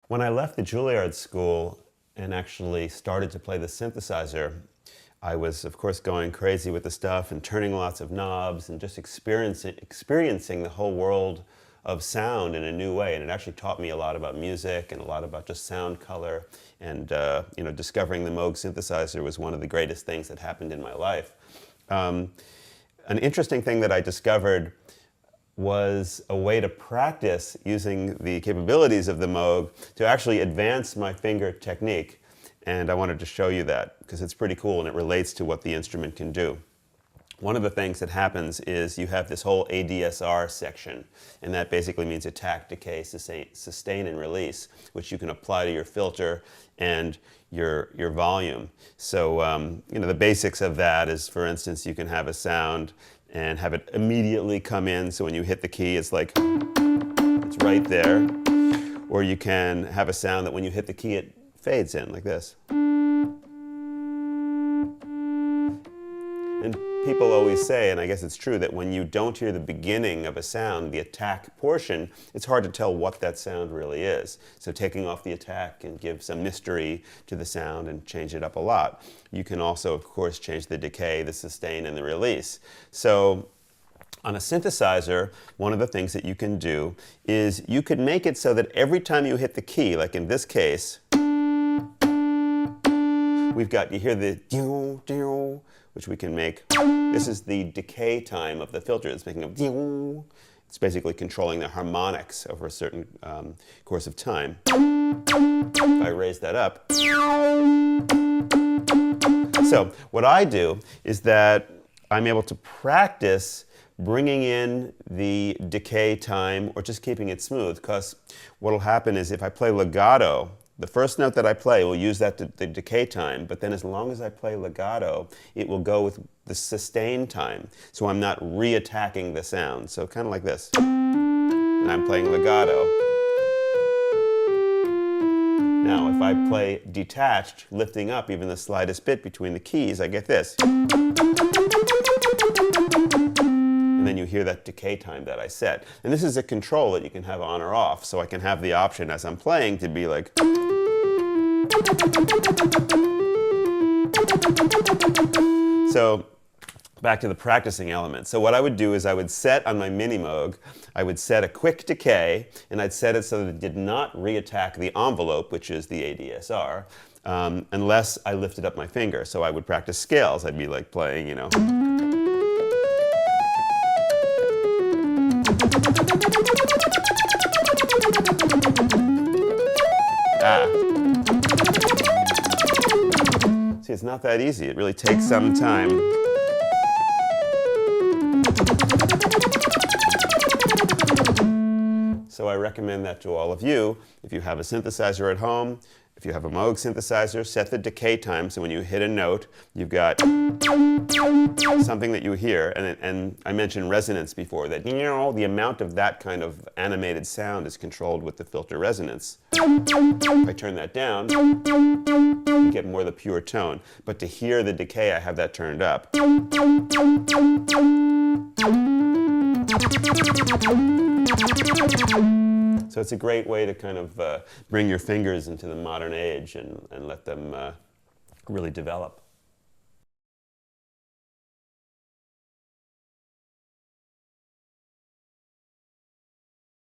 When I left the Juilliard school and actually started to play the synthesizer, I was, of course, going crazy with the stuff and turning lots of knobs and just experiencing the whole world of sound in a new way. And it actually taught me a lot about music and a lot about just sound color. And discovering the Moog synthesizer was one of the greatest things that happened in my life. An interesting thing that I discovered was a way to practice using the capabilities of the Moog to actually advance my finger technique. And I wanted to show you that because it's pretty cool and it relates to what the instrument can do. One of the things that happens is you have this whole ADSR section, and that basically means attack, decay, sustain, and release, which you can apply to your filter and your volume. So the basics of that is, for instance, you can have a sound and have it immediately come in, so when you hit the key it's like, it's right there. Or you can have a sound that when you hit the key it fades in, like this. And people always say, and I guess it's true, that when you don't hear the beginning of a sound, the attack portion, it's hard to tell what that sound really is. So taking off the attack can give some mystery to the sound and change it up a lot. You can also, of course, change the decay, the sustain, and the release. So on a synthesizer, one of the things that you can do is you could make it so that every time you hit the key, like in this case, we've got, you hear the ding, ding, which we can make. This is the decay time of the filter. It's making a ding. It's basically controlling the harmonics over a certain course of time. If I raise that up. So what I do is that I'm able to practice bringing in the decay time or just keeping it smooth, because what will happen is if I play legato, the first note that I play will use the decay time, but then as long as I play legato, it will go with the sustain time. So I'm not re-attacking the sound. So kind of like this. And I'm playing legato. Now, if I play detached, lifting up even the slightest bit between the keys, I get this. And then you hear that decay time that I set. And this is a control that you can have on or off. So I can have the option as I'm playing to be like. So back to the practicing element. So what I would do is I would set on my mini Moog, I would set a quick decay, and I'd set it so that it did not re-attack the envelope, which is the ADSR, unless I lifted up my finger. So I would practice scales. I'd be like playing, you know. See, it's not that easy. It really takes some time. So I recommend that to all of you. If you have a synthesizer at home, if you have a Moog synthesizer, set the decay time so when you hit a note, you've got something that you hear. And I mentioned resonance before, that the amount of that kind of animated sound is controlled with the filter resonance. If I turn that down, you get more of the pure tone. But to hear the decay, I have that turned up. So it's a great way to kind of bring your fingers into the modern age and let them really develop.